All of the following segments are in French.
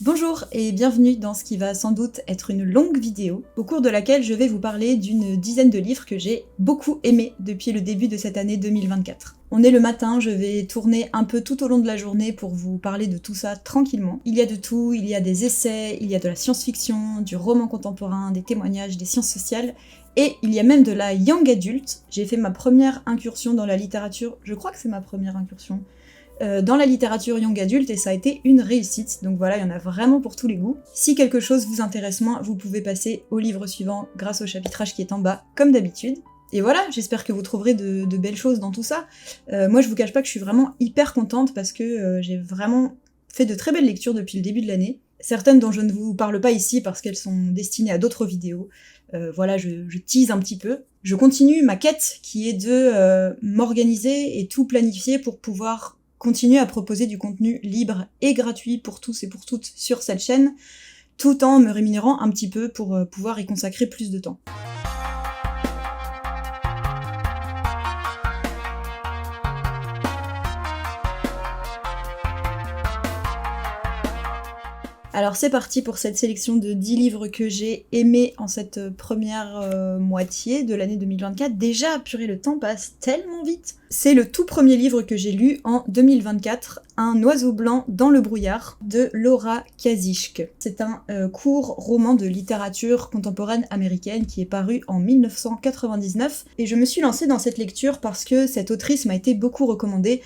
Bonjour et bienvenue dans ce qui va sans doute être une longue vidéo, au cours de laquelle je vais vous parler d'une dizaine de livres que j'ai beaucoup aimés depuis le début de cette année 2024. On est le matin, je vais tourner un peu tout au long de la journée pour vous parler de tout ça tranquillement. Il y a de tout, il y a des essais, il y a de la science-fiction, du roman contemporain, des témoignages, des sciences sociales, et il y a même de la young adult. J'ai fait ma première incursion dans la littérature, je crois que c'est ma première incursion, dans la littérature young adulte et ça a été une réussite, donc voilà, il y en a vraiment pour tous les goûts. Si quelque chose vous intéresse moins, vous pouvez passer au livre suivant grâce au chapitrage qui est en bas, comme d'habitude. Et voilà, j'espère que vous trouverez de belles choses dans tout ça. Moi je vous cache pas que je suis vraiment hyper contente parce que j'ai vraiment fait de très belles lectures depuis le début de l'année. Certaines dont je ne vous parle pas ici parce qu'elles sont destinées à d'autres vidéos. Voilà, je tease un petit peu. Je continue ma quête qui est de m'organiser et tout planifier pour pouvoir continuer à proposer du contenu libre et gratuit pour tous et pour toutes sur cette chaîne, tout en me rémunérant un petit peu pour pouvoir y consacrer plus de temps. Alors c'est parti pour cette sélection de 10 livres que j'ai aimés en cette première moitié de l'année 2024. Déjà, purée, le temps passe tellement vite. C'est le tout premier livre que j'ai lu en 2024, Un oiseau blanc dans le brouillard, de Laura Kazishk. C'est un court roman de littérature contemporaine américaine qui est paru en 1999, et je me suis lancée dans cette lecture parce que cette autrice m'a été beaucoup recommandée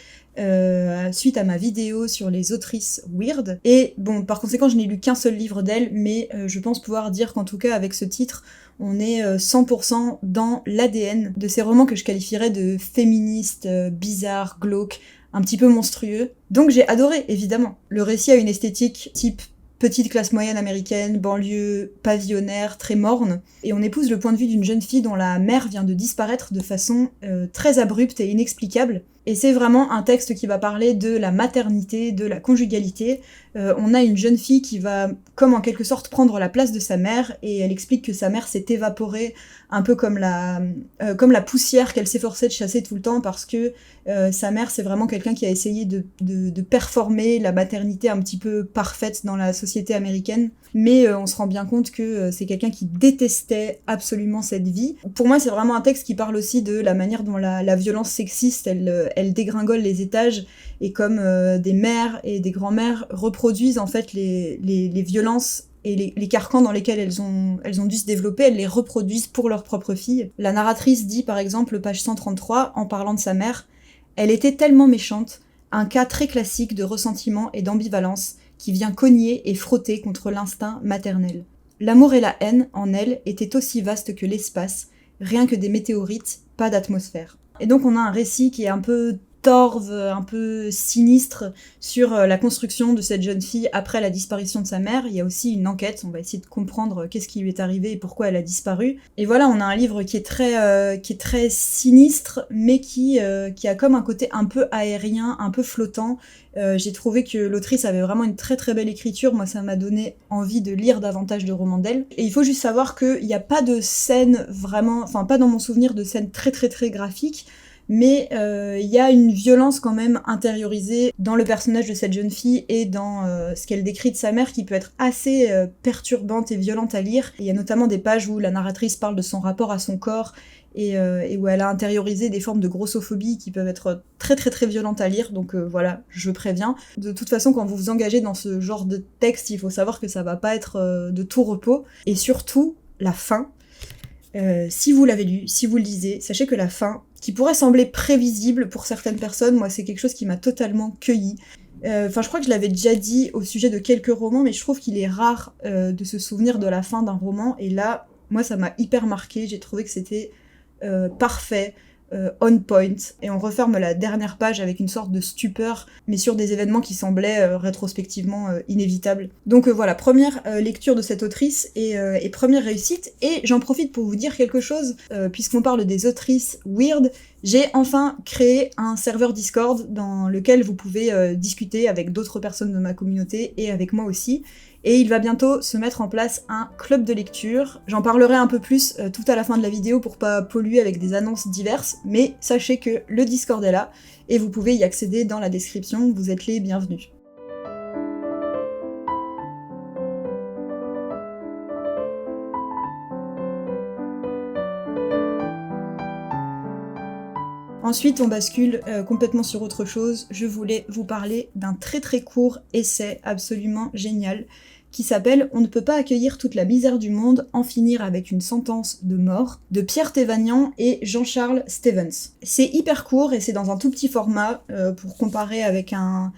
suite à ma vidéo sur les autrices weird. Et bon, par conséquent, je n'ai lu qu'un seul livre d'elle, mais je pense pouvoir dire qu'en tout cas, avec ce titre, on est 100% dans l'ADN de ces romans que je qualifierais de féministes, bizarres, glauques, un petit peu monstrueux. Donc j'ai adoré, évidemment. Le récit a une esthétique type petite classe moyenne américaine, banlieue pavillonnaire, très morne, et on épouse le point de vue d'une jeune fille dont la mère vient de disparaître de façon très abrupte et inexplicable. Et c'est vraiment un texte qui va parler de la maternité, de la conjugalité. On a une jeune fille qui va, comme en quelque sorte, prendre la place de sa mère, et elle explique que sa mère s'est évaporée, un peu comme la poussière qu'elle s'efforçait de chasser tout le temps, parce que sa mère, c'est vraiment quelqu'un qui a essayé de performer la maternité un petit peu parfaite dans la société américaine. Mais on se rend bien compte que c'est quelqu'un qui détestait absolument cette vie. Pour moi, c'est vraiment un texte qui parle aussi de la manière dont la violence sexiste, elle dégringole les étages, et comme des mères et des grands-mères reproduisent en fait les violences et les carcans dans lesquels elles ont dû se développer, elles les reproduisent pour leurs propres filles. La narratrice dit par exemple, page 133, en parlant de sa mère, « Elle était tellement méchante, un cas très classique de ressentiment et d'ambivalence qui vient cogner et frotter contre l'instinct maternel. L'amour et la haine, en elle, étaient aussi vastes que l'espace, rien que des météorites, pas d'atmosphère. » Et donc on a un récit qui est un peu torve, un peu sinistre sur la construction de cette jeune fille après la disparition de sa mère. Il y a aussi une enquête, on va essayer de comprendre qu'est-ce qui lui est arrivé et pourquoi elle a disparu. Et voilà, on a un livre qui est très sinistre, mais qui a comme un côté un peu aérien, un peu flottant. J'ai trouvé que l'autrice avait vraiment une très très belle écriture, moi ça m'a donné envie de lire davantage de romans d'elle. Et il faut juste savoir qu'il n'y a pas de scène vraiment, enfin pas dans mon souvenir de scène très très très graphique, mais il y a une violence quand même intériorisée dans le personnage de cette jeune fille et dans ce qu'elle décrit de sa mère qui peut être assez perturbante et violente à lire. Il y a notamment des pages où la narratrice parle de son rapport à son corps et où elle a intériorisé des formes de grossophobie qui peuvent être très très très violentes à lire, donc voilà, je préviens. De toute façon, quand vous vous engagez dans ce genre de texte, il faut savoir que ça va pas être de tout repos, et surtout, la fin. Si vous l'avez lu, si vous le lisez, sachez que la fin, qui pourrait sembler prévisible pour certaines personnes, moi c'est quelque chose qui m'a totalement cueillie. Enfin, je crois que je l'avais déjà dit au sujet de quelques romans, mais je trouve qu'il est rare de se souvenir de la fin d'un roman, et là, moi ça m'a hyper marqué, j'ai trouvé que c'était parfait, on point, et on referme la dernière page avec une sorte de stupeur, mais sur des événements qui semblaient rétrospectivement inévitables. Donc voilà, première lecture de cette autrice et première réussite, et j'en profite pour vous dire quelque chose, puisqu'on parle des autrices weird, j'ai enfin créé un serveur Discord dans lequel vous pouvez discuter avec d'autres personnes de ma communauté et avec moi aussi, et il va bientôt se mettre en place un club de lecture. J'en parlerai un peu plus tout à la fin de la vidéo pour pas polluer avec des annonces diverses, mais sachez que le Discord est là, et vous pouvez y accéder dans la description, vous êtes les bienvenus. Ensuite, on bascule complètement sur autre chose. Je voulais vous parler d'un très très court essai absolument génial qui s'appelle « On ne peut pas accueillir toute la misère du monde, en finir avec une sentence de mort » de Pierre Thévagnan et Jean-Charles Stevens. C'est hyper court et c'est dans un tout petit format, pour comparer avec un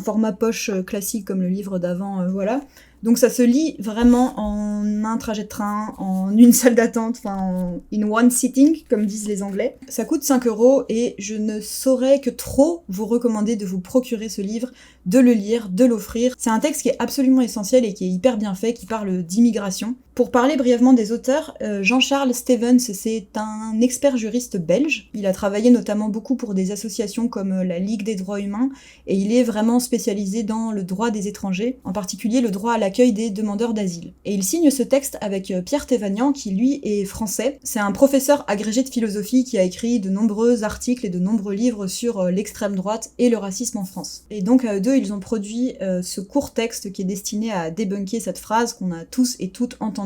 format poche classique comme le livre d'avant, voilà. Donc ça se lit vraiment en un trajet de train, en une salle d'attente, enfin in one sitting, comme disent les Anglais. Ça coûte 5 € et je ne saurais que trop vous recommander de vous procurer ce livre, de le lire, de l'offrir. C'est un texte qui est absolument essentiel et qui est hyper bien fait, qui parle d'immigration. Pour parler brièvement des auteurs, Jean-Charles Stevens, c'est un expert juriste belge. Il a travaillé notamment beaucoup pour des associations comme la Ligue des droits humains, et il est vraiment spécialisé dans le droit des étrangers, en particulier le droit à l'accueil des demandeurs d'asile. Et il signe ce texte avec Pierre Thévagnan, qui lui est français. C'est un professeur agrégé de philosophie qui a écrit de nombreux articles et de nombreux livres sur l'extrême droite et le racisme en France. Et donc à eux deux, ils ont produit ce court texte qui est destiné à débunker cette phrase qu'on a tous et toutes entendue,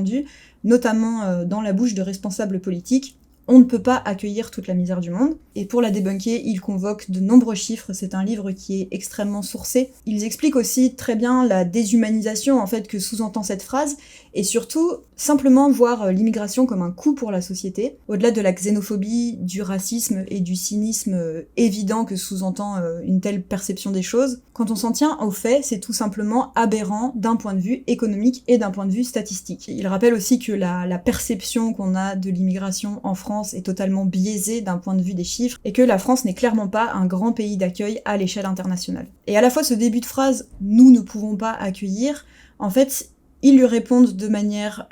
notamment dans la bouche de responsables politiques. On ne peut pas accueillir toute la misère du monde. Et pour la débunker, il convoque de nombreux chiffres, c'est un livre qui est extrêmement sourcé. Ils expliquent aussi très bien la déshumanisation en fait que sous-entend cette phrase, et surtout simplement voir l'immigration comme un coût pour la société, au-delà de la xénophobie, du racisme et du cynisme évident que sous-entend une telle perception des choses. Quand on s'en tient aux faits, c'est tout simplement aberrant d'un point de vue économique et d'un point de vue statistique. Il rappelle aussi que la perception qu'on a de l'immigration en France est totalement biaisée d'un point de vue des chiffres, et que la France n'est clairement pas un grand pays d'accueil à l'échelle internationale. Et à la fois ce début de phrase « nous ne pouvons pas accueillir », en fait, ils lui répondent de manière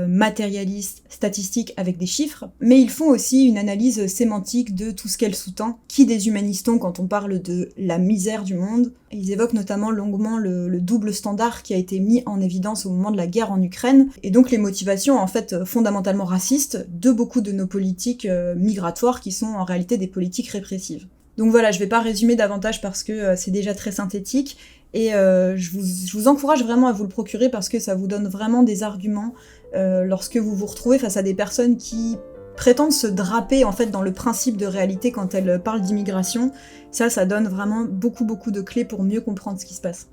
matérialiste, statistique, avec des chiffres, mais ils font aussi une analyse sémantique de tout ce qu'elle sous-tend. Qui déshumanise-t-on quand on parle de la misère du monde ? Ils évoquent notamment longuement le double standard qui a été mis en évidence au moment de la guerre en Ukraine, et donc les motivations en fait fondamentalement racistes de beaucoup de nos politiques migratoires qui sont en réalité des politiques répressives. Donc voilà, je vais pas résumer davantage parce que c'est déjà très synthétique, et je vous encourage vraiment à vous le procurer parce que ça vous donne vraiment des arguments lorsque vous vous retrouvez face à des personnes qui prétendent se draper en fait dans le principe de réalité quand elles parlent d'immigration. Ça donne vraiment beaucoup de clés pour mieux comprendre ce qui se passe.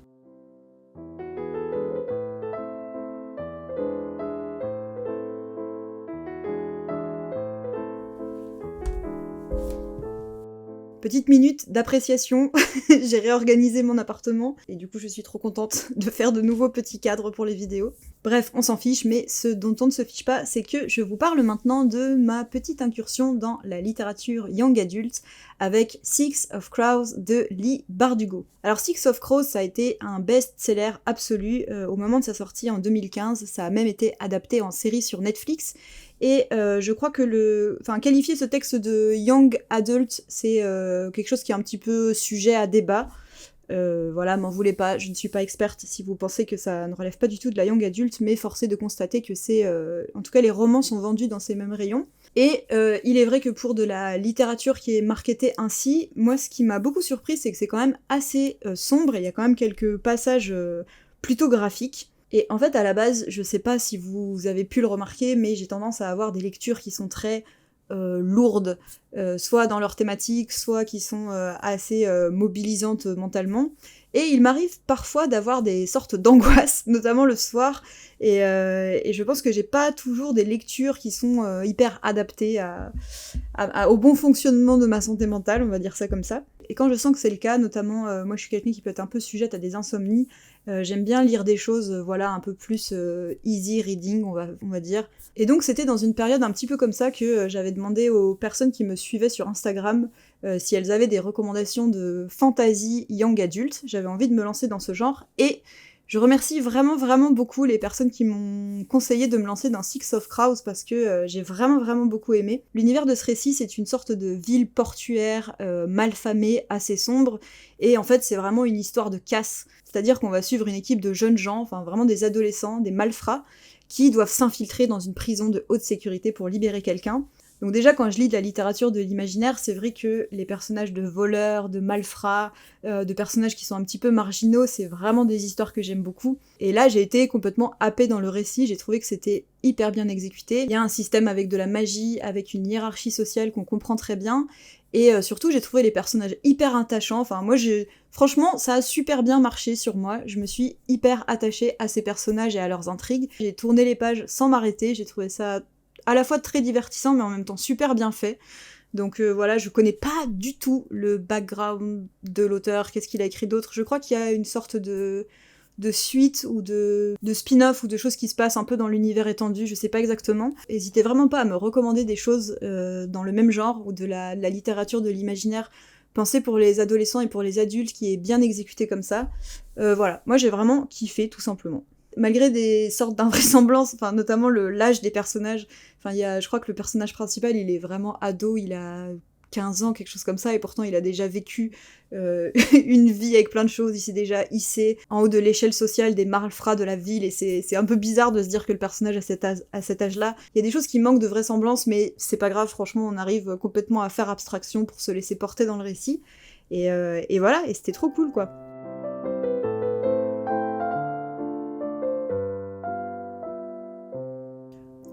Petite minute d'appréciation, j'ai réorganisé mon appartement, et du coup je suis trop contente de faire de nouveaux petits cadres pour les vidéos. Bref, on s'en fiche, mais ce dont on ne se fiche pas, c'est que je vous parle maintenant de ma petite incursion dans la littérature young adult avec Six of Crows de Leigh Bardugo. Alors Six of Crows, ça a été un best-seller absolu au moment de sa sortie en 2015, ça a même été adapté en série sur Netflix, et je crois que qualifier ce texte de young adult, c'est quelque chose qui est un petit peu sujet à débat. Voilà, m'en voulez pas, je ne suis pas experte si vous pensez que ça ne relève pas du tout de la young adulte, mais force est de constater que c'est... en tout cas, les romans sont vendus dans ces mêmes rayons. Et il est vrai que pour de la littérature qui est marketée ainsi, moi ce qui m'a beaucoup surpris, c'est que c'est quand même assez sombre, et il y a quand même quelques passages plutôt graphiques. Et en fait, à la base, je sais pas si vous avez pu le remarquer, mais j'ai tendance à avoir des lectures qui sont très lourdes, soit dans leur thématique, soit qui sont assez mobilisantes mentalement. Et il m'arrive parfois d'avoir des sortes d'angoisse, notamment le soir, et je pense que j'ai pas toujours des lectures qui sont hyper adaptées au bon fonctionnement de ma santé mentale, on va dire ça comme ça. Et quand je sens que c'est le cas, notamment moi je suis quelqu'un qui peut être un peu sujette à des insomnies, j'aime bien lire des choses voilà, un peu plus easy reading, on va dire. Et donc c'était dans une période un petit peu comme ça que j'avais demandé aux personnes qui me suivaient sur Instagram si elles avaient des recommandations de fantasy young adulte. J'avais envie de me lancer dans ce genre, et je remercie vraiment beaucoup les personnes qui m'ont conseillé de me lancer dans Six of Crows parce que j'ai vraiment beaucoup aimé. L'univers de ce récit, c'est une sorte de ville portuaire malfamée, assez sombre, et en fait c'est vraiment une histoire de casse. C'est-à-dire qu'on va suivre une équipe de jeunes gens, enfin vraiment des adolescents, des malfrats, qui doivent s'infiltrer dans une prison de haute sécurité pour libérer quelqu'un. Donc déjà, quand je lis de la littérature de l'imaginaire, c'est vrai que les personnages de voleurs, de malfrats, de personnages qui sont un petit peu marginaux, c'est vraiment des histoires que j'aime beaucoup. Et là, j'ai été complètement happée dans le récit, j'ai trouvé que c'était hyper bien exécuté. Il y a un système avec de la magie, avec une hiérarchie sociale qu'on comprend très bien, Et surtout, j'ai trouvé les personnages hyper attachants. Enfin, moi, franchement, ça a super bien marché sur moi. Je me suis hyper attachée à ces personnages et à leurs intrigues. J'ai tourné les pages sans m'arrêter. J'ai trouvé ça à la fois très divertissant, mais en même temps super bien fait. Donc voilà, je connais pas du tout le background de l'auteur, qu'est-ce qu'il a écrit d'autre. Je crois qu'il y a une sorte de suite ou de spin-off ou de choses qui se passent un peu dans l'univers étendu, je sais pas exactement. N'hésitez vraiment pas à me recommander des choses dans le même genre ou de la littérature de l'imaginaire pensée pour les adolescents et pour les adultes qui est bien exécutée comme ça. Voilà, moi j'ai vraiment kiffé tout simplement. Malgré des sortes d'invraisemblances, enfin notamment l'âge des personnages, enfin je crois que le personnage principal il est vraiment ado, il a 15 ans, quelque chose comme ça, et pourtant il a déjà vécu une vie avec plein de choses, il s'est déjà hissé en haut de l'échelle sociale des malfrats de la ville, et c'est un peu bizarre de se dire que le personnage à cet âge-là, il y a des choses qui manquent de vraisemblance, mais c'est pas grave, franchement, on arrive complètement à faire abstraction pour se laisser porter dans le récit, et voilà, et c'était trop cool, quoi.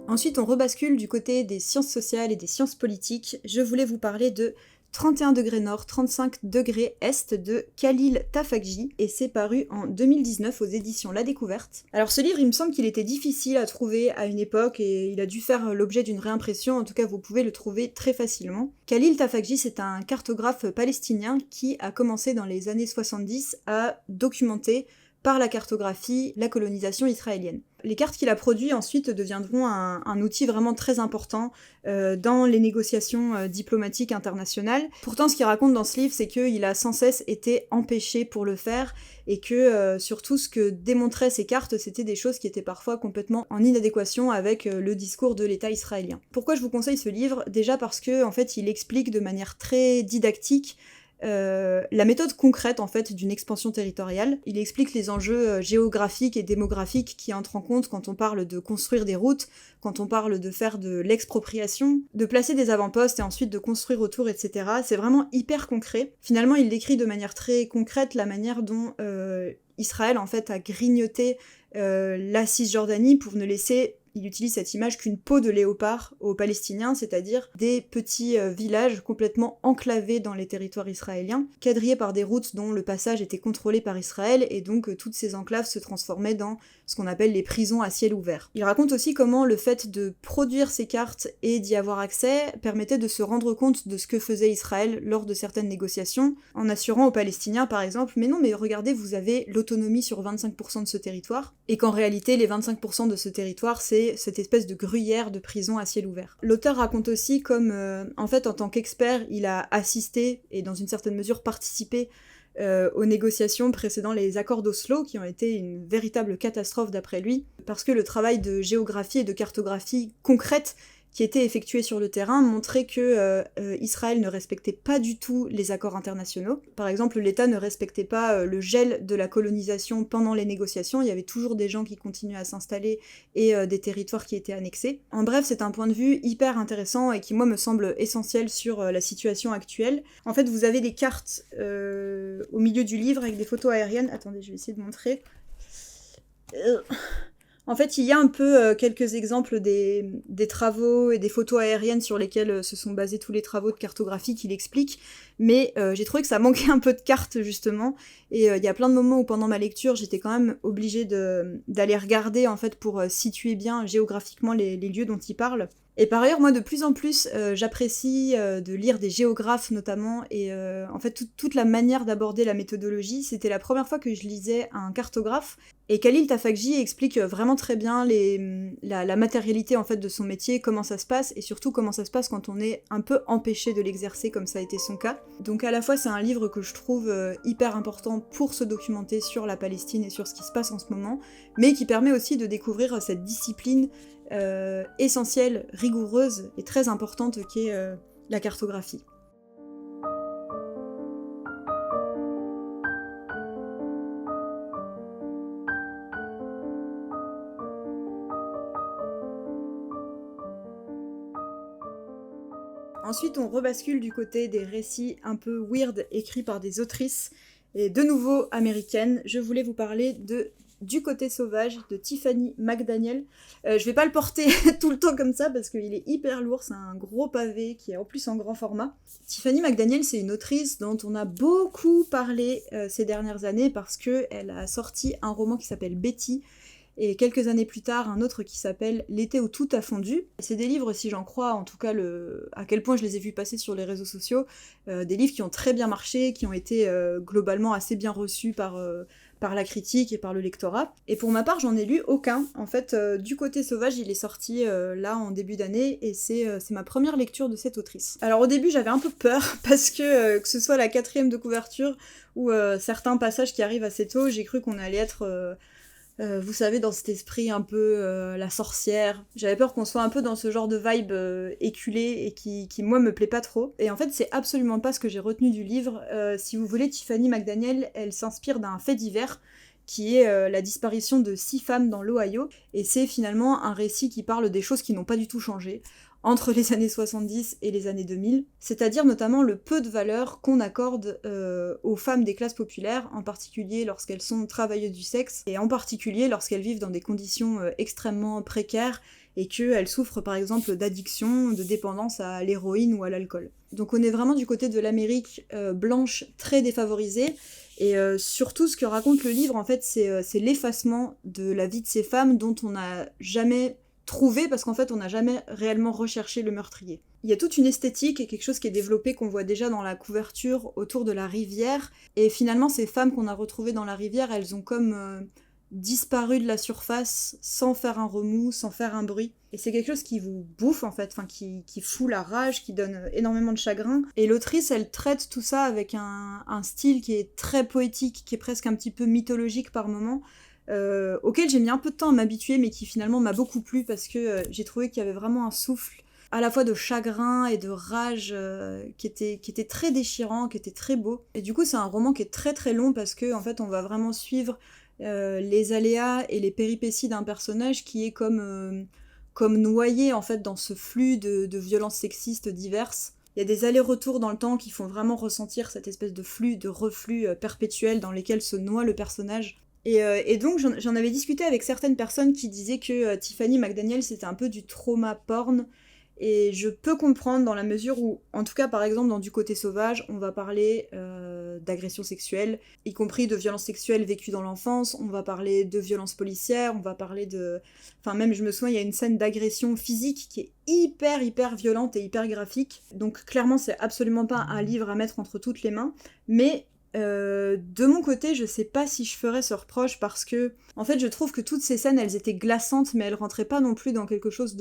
Ensuite, on rebascule du côté des sciences sociales et des sciences politiques. Je voulais vous parler de 31 degrés nord, 35 degrés est de Khalil Tafakji, et c'est paru en 2019 aux éditions La Découverte. Alors ce livre, il me semble qu'il était difficile à trouver à une époque, et il a dû faire l'objet d'une réimpression, en tout cas vous pouvez le trouver très facilement. Khalil Tafakji, c'est un cartographe palestinien qui a commencé dans les années 70 à documenter par la cartographie la colonisation israélienne. Les cartes qu'il a produites ensuite deviendront un outil vraiment très important dans les négociations diplomatiques internationales. Pourtant, ce qu'il raconte dans ce livre, c'est qu'il a sans cesse été empêché pour le faire, et que surtout ce que démontraient ces cartes, c'était des choses qui étaient parfois complètement en inadéquation avec le discours de l'État israélien. Pourquoi je vous conseille ce livre ? Déjà parce que, en fait, il explique de manière très didactique la méthode concrète en fait d'une expansion territoriale. Il explique les enjeux géographiques et démographiques qui entrent en compte quand on parle de construire des routes, quand on parle de faire de l'expropriation, de placer des avant-postes et ensuite de construire autour, etc. C'est vraiment hyper concret. Finalement, il décrit de manière très concrète la manière dont Israël en fait a grignoté la Cisjordanie pour ne laisser, il utilise cette image, qu'une peau de léopard aux Palestiniens, c'est-à-dire des petits villages complètement enclavés dans les territoires israéliens, quadrillés par des routes dont le passage était contrôlé par Israël, et donc toutes ces enclaves se transformaient dans ce qu'on appelle les prisons à ciel ouvert. Il raconte aussi comment le fait de produire ces cartes et d'y avoir accès permettait de se rendre compte de ce que faisait Israël lors de certaines négociations, en assurant aux Palestiniens par exemple, mais non mais regardez, vous avez l'autonomie sur 25% de ce territoire, et qu'en réalité les 25% de ce territoire c'est cette espèce de gruyère de prison à ciel ouvert. L'auteur raconte aussi comme, en fait, en tant qu'expert, il a assisté, et dans une certaine mesure participé, aux négociations précédant les accords d'Oslo, qui ont été une véritable catastrophe d'après lui, parce que le travail de géographie et de cartographie concrète qui était effectué sur le terrain montrait que Israël ne respectait pas du tout les accords internationaux. Par exemple, l'État ne respectait pas le gel de la colonisation pendant les négociations, il y avait toujours des gens qui continuaient à s'installer et des territoires qui étaient annexés. En bref, c'est un point de vue hyper intéressant et qui, moi, me semble essentiel sur la situation actuelle. En fait, vous avez des cartes au milieu du livre avec des photos aériennes. Attendez, je vais essayer de montrer. En fait, il y a un peu quelques exemples des travaux et des photos aériennes sur lesquelles se sont basés tous les travaux de cartographie qu'il explique, mais j'ai trouvé que ça manquait un peu de cartes, justement, et il y a plein de moments où pendant ma lecture, j'étais quand même obligée d'aller regarder, en fait, pour situer bien géographiquement les lieux dont il parle. Et par ailleurs, moi, de plus en plus, j'apprécie de lire des géographes, notamment, et en fait, toute la manière d'aborder la méthodologie, c'était la première fois que je lisais un cartographe, et Khalil Tafakji explique vraiment très bien la matérialité, en fait, de son métier, comment ça se passe, et surtout comment ça se passe quand on est un peu empêché de l'exercer, comme ça a été son cas. Donc à la fois, c'est un livre que je trouve hyper important pour se documenter sur la Palestine et sur ce qui se passe en ce moment, mais qui permet aussi de découvrir cette discipline essentielle, rigoureuse et très importante qu'est la cartographie. Ensuite, on rebascule du côté des récits un peu weird écrits par des autrices, et de nouveau américaines. Je voulais vous parler de Du côté sauvage de Tiffany McDaniel. Je vais pas le porter tout le temps comme ça parce qu'il est hyper lourd, c'est un gros pavé qui est en plus en grand format. Tiffany McDaniel, c'est une autrice dont on a beaucoup parlé ces dernières années parce qu'elle a sorti un roman qui s'appelle Betty, et quelques années plus tard, un autre qui s'appelle L'été où tout a fondu. C'est des livres, si j'en crois, en tout cas à quel point je les ai vus passer sur les réseaux sociaux, des livres qui ont très bien marché, qui ont été globalement assez bien reçus par la critique et par le lectorat. Et pour ma part, j'en ai lu aucun. En fait, Du côté sauvage, il est sorti là en début d'année, et c'est ma première lecture de cette autrice. Alors au début, j'avais un peu peur, parce que ce soit la 4e de couverture, ou certains passages qui arrivent assez tôt, j'ai cru qu'on allait être... vous savez, dans cet esprit un peu la sorcière. J'avais peur qu'on soit un peu dans ce genre de vibe éculé et qui, moi, me plaît pas trop. Et en fait, c'est absolument pas ce que j'ai retenu du livre. Si vous voulez, Tiffany McDaniel, elle s'inspire d'un fait divers qui est la disparition de 6 femmes dans l'Ohio. Et c'est finalement un récit qui parle des choses qui n'ont pas du tout changé entre les années 70 et les années 2000, c'est-à-dire notamment le peu de valeur qu'on accorde aux femmes des classes populaires, en particulier lorsqu'elles sont travailleuses du sexe, et en particulier lorsqu'elles vivent dans des conditions extrêmement précaires, et qu'elles souffrent par exemple d'addiction, de dépendance à l'héroïne ou à l'alcool. Donc on est vraiment du côté de l'Amérique blanche très défavorisée, et surtout ce que raconte le livre, en fait, c'est l'effacement de la vie de ces femmes dont on n'a jamais trouvé, parce qu'en fait on n'a jamais réellement recherché le meurtrier. Il y a toute une esthétique et quelque chose qui est développé, qu'on voit déjà dans la couverture, autour de la rivière, et finalement ces femmes qu'on a retrouvées dans la rivière, elles ont comme disparu de la surface sans faire un remous, sans faire un bruit. Et c'est quelque chose qui vous bouffe en fait, enfin qui fout la rage, qui donne énormément de chagrin. Et l'autrice, elle traite tout ça avec un style qui est très poétique, qui est presque un petit peu mythologique par moments, auquel j'ai mis un peu de temps à m'habituer, mais qui finalement m'a beaucoup plu parce que j'ai trouvé qu'il y avait vraiment un souffle à la fois de chagrin et de rage qui était très déchirant, qui était très beau. Et du coup, c'est un roman qui est très très long parce que en fait, on va vraiment suivre les aléas et les péripéties d'un personnage qui est comme noyé en fait dans ce flux de violences sexistes diverses. Il y a des allers-retours dans le temps qui font vraiment ressentir cette espèce de flux, de reflux perpétuel dans lesquels se noie le personnage. Et donc j'en avais discuté avec certaines personnes qui disaient que Tiffany McDaniel c'était un peu du trauma porn, et je peux comprendre dans la mesure où, en tout cas par exemple dans Du côté sauvage, on va parler d'agressions sexuelles, y compris de violences sexuelles vécues dans l'enfance, on va parler de violences policières, on va parler de... Enfin même je me souviens, il y a une scène d'agression physique qui est hyper violente et hyper graphique, donc clairement c'est absolument pas un livre à mettre entre toutes les mains, mais... de mon côté, je sais pas si je ferais ce reproche parce que, en fait, je trouve que toutes ces scènes, elles étaient glaçantes, mais elles rentraient pas non plus dans quelque chose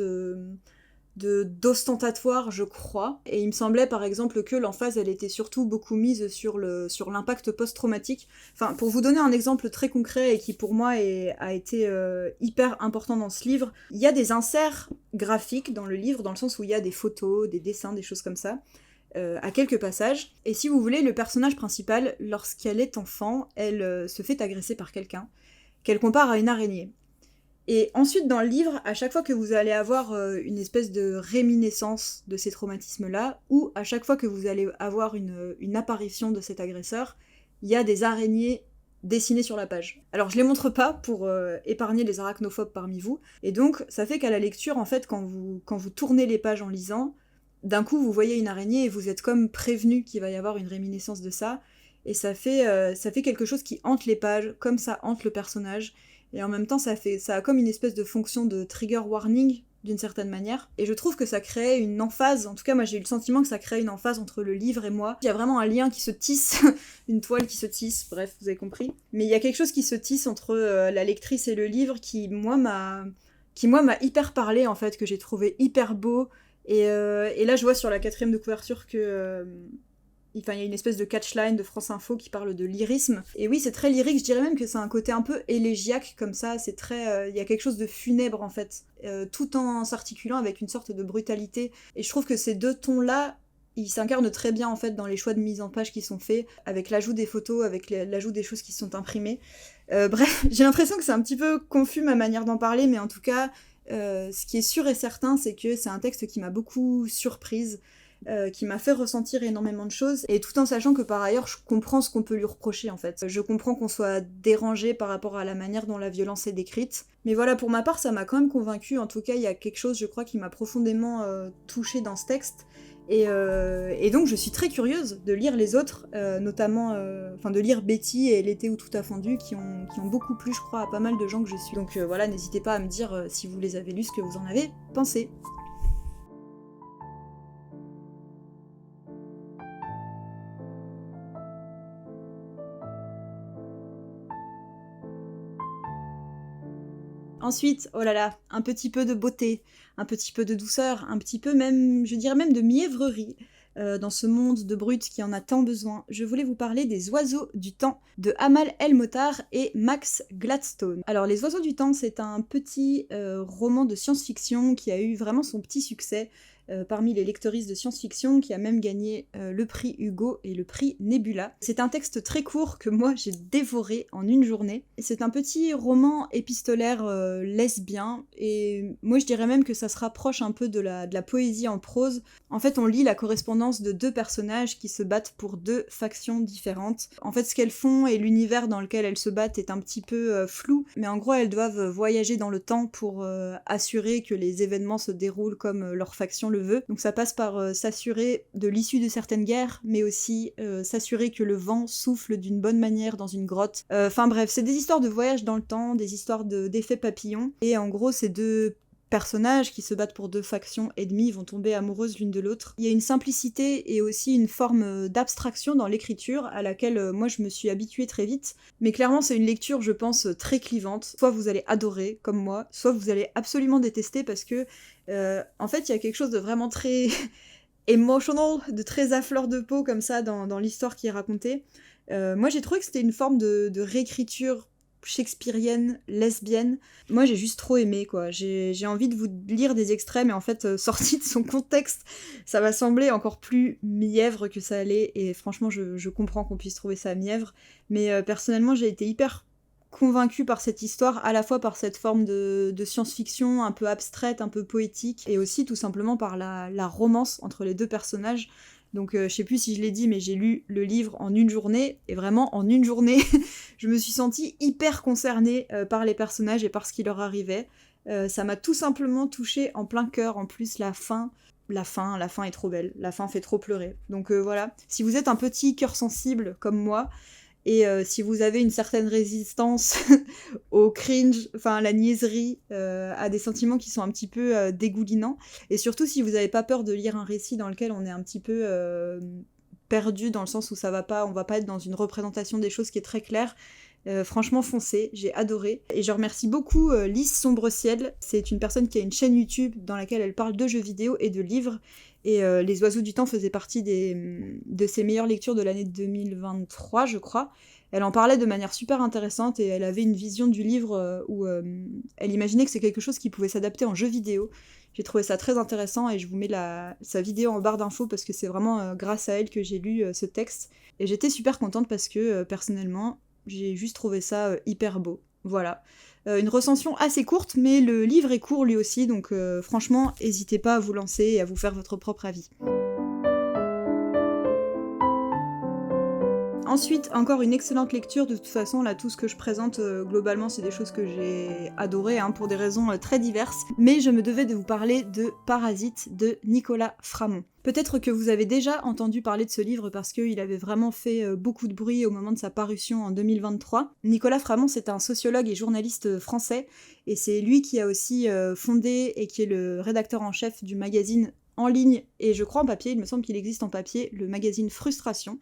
d'ostentatoire, je crois. Et il me semblait, par exemple, que l'emphase, elle était surtout beaucoup mise sur l'impact post-traumatique. Enfin, pour vous donner un exemple très concret et qui, pour moi, a été hyper important dans ce livre, il y a des inserts graphiques dans le livre, dans le sens où il y a des photos, des dessins, des choses comme ça. À quelques passages. Et si vous voulez, le personnage principal, lorsqu'elle est enfant, elle se fait agresser par quelqu'un, qu'elle compare à une araignée. Et ensuite, dans le livre, à chaque fois que vous allez avoir une espèce de réminiscence de ces traumatismes-là, ou à chaque fois que vous allez avoir une apparition de cet agresseur, il y a des araignées dessinées sur la page. Alors je les montre pas pour épargner les arachnophobes parmi vous, et donc ça fait qu'à la lecture, en fait, quand vous tournez les pages en lisant, d'un coup, vous voyez une araignée et vous êtes comme prévenu qu'il va y avoir une réminiscence de ça. Et ça fait quelque chose qui hante les pages, comme ça hante le personnage. Et en même temps, ça a comme une espèce de fonction de trigger warning, d'une certaine manière. Et je trouve que ça crée une emphase, en tout cas moi j'ai eu le sentiment que ça crée une emphase entre le livre et moi. Il y a vraiment un lien qui se tisse, une toile qui se tisse, bref, vous avez compris. Mais il y a quelque chose qui se tisse entre la lectrice et le livre qui, moi, m'a hyper parlé, en fait, que j'ai trouvé hyper beau. Et là, je vois sur la 4e de couverture que... il y a une espèce de catchline de France Info qui parle de lyrisme. Et oui, c'est très lyrique, je dirais même que c'est un côté un peu élégiaque, comme ça, c'est très... il y a quelque chose de funèbre, en fait, tout en s'articulant avec une sorte de brutalité. Et je trouve que ces deux tons-là, ils s'incarnent très bien, en fait, dans les choix de mise en page qui sont faits, avec l'ajout des photos, avec l'ajout des choses qui sont imprimées. Bref, j'ai l'impression que c'est un petit peu confus ma manière d'en parler, mais en tout cas... ce qui est sûr et certain, c'est que c'est un texte qui m'a beaucoup surprise. qui m'a fait ressentir énormément de choses, et tout en sachant que par ailleurs je comprends ce qu'on peut lui reprocher en fait. Je comprends qu'on soit dérangé par rapport à la manière dont la violence est décrite, mais voilà, pour ma part ça m'a quand même convaincue. En tout cas il y a quelque chose, je crois, qui m'a profondément touchée dans ce texte. Et donc je suis très curieuse de lire les autres, notamment de lire Betty et L'été où tout a fondu, qui ont beaucoup plu, je crois, à pas mal de gens que je suis. Donc voilà, n'hésitez pas à me dire si vous les avez lus, ce que vous en avez pensé. Ensuite, oh là là, un petit peu de beauté, un petit peu de douceur, un petit peu même, je dirais même de mièvrerie. Dans ce monde de brutes qui en a tant besoin, je voulais vous parler des Oiseaux du Temps de Amal El-Mohtar et Max Gladstone. Alors les Oiseaux du Temps, c'est un petit roman de science-fiction qui a eu vraiment son petit succès parmi les lectrices de science-fiction, qui a même gagné le prix Hugo et le prix Nebula. C'est un texte très court que moi j'ai dévoré en une journée. C'est un petit roman épistolaire lesbien, et moi je dirais même que ça se rapproche un peu de la poésie en prose. En fait, on lit la correspondance de deux personnages qui se battent pour deux factions différentes. En fait, ce qu'elles font et l'univers dans lequel elles se battent est un petit peu flou, mais en gros elles doivent voyager dans le temps pour assurer que les événements se déroulent comme leur faction le veut. Donc ça passe par s'assurer de l'issue de certaines guerres, mais aussi s'assurer que le vent souffle d'une bonne manière dans une grotte. Enfin bref, c'est des histoires de voyage dans le temps, des histoires d'effets papillons, et en gros ces deux personnages qui se battent pour deux factions ennemies vont tomber amoureuses l'une de l'autre. Il y a une simplicité et aussi une forme d'abstraction dans l'écriture à laquelle moi je me suis habituée très vite, mais clairement c'est une lecture, je pense, très clivante. Soit vous allez adorer comme moi, soit vous allez absolument détester, parce que en fait il y a quelque chose de vraiment très emotional, de très à fleur de peau comme ça dans l'histoire qui est racontée. Moi j'ai trouvé que c'était une forme de réécriture shakespearienne, lesbienne. Moi j'ai juste trop aimé quoi. J'ai envie de vous lire des extraits, mais en fait sortis de son contexte, ça va sembler encore plus mièvre que ça allait, et franchement je comprends qu'on puisse trouver ça mièvre, mais personnellement j'ai été hyper convaincue par cette histoire, à la fois par cette forme de science-fiction un peu abstraite, un peu poétique, et aussi tout simplement par la romance entre les deux personnages. Donc je sais plus si je l'ai dit, mais j'ai lu le livre en une journée, et vraiment en une journée, je me suis sentie hyper concernée par les personnages et par ce qui leur arrivait. Ça m'a tout simplement touchée en plein cœur. En plus la fin est trop belle, la fin fait trop pleurer. Donc voilà, si vous êtes un petit cœur sensible comme moi, et si vous avez une certaine résistance au cringe, enfin à la niaiserie, à des sentiments qui sont un petit peu dégoulinants, et surtout si vous n'avez pas peur de lire un récit dans lequel on est un petit peu perdu, dans le sens où ça va pas, on va pas être dans une représentation des choses qui est très claire, franchement foncez, j'ai adoré. Et je remercie beaucoup Lys Sombre-Ciel, c'est une personne qui a une chaîne YouTube dans laquelle elle parle de jeux vidéo et de livres, et Les Oiseaux du Temps faisait partie de ses meilleures lectures de l'année 2023, je crois. Elle en parlait de manière super intéressante, et elle avait une vision du livre où elle imaginait que c'est quelque chose qui pouvait s'adapter en jeu vidéo. J'ai trouvé ça très intéressant, et je vous mets sa vidéo en barre d'infos, parce que c'est vraiment grâce à elle que j'ai lu ce texte. Et j'étais super contente parce que personnellement, j'ai juste trouvé ça hyper beau. Voilà. Une recension assez courte, mais le livre est court lui aussi, donc franchement, n'hésitez pas à vous lancer et à vous faire votre propre avis. Ensuite, encore une excellente lecture. De toute façon, là, tout ce que je présente, globalement, c'est des choses que j'ai adorées, pour des raisons très diverses. Mais je me devais de vous parler de Parasite de Nicolas Framont. Peut-être que vous avez déjà entendu parler de ce livre parce qu'il avait vraiment fait beaucoup de bruit au moment de sa parution en 2023. Nicolas Framont, c'est un sociologue et journaliste français, et c'est lui qui a aussi fondé et qui est le rédacteur en chef du magazine en ligne, et je crois en papier, il me semble qu'il existe en papier, le magazine Frustration,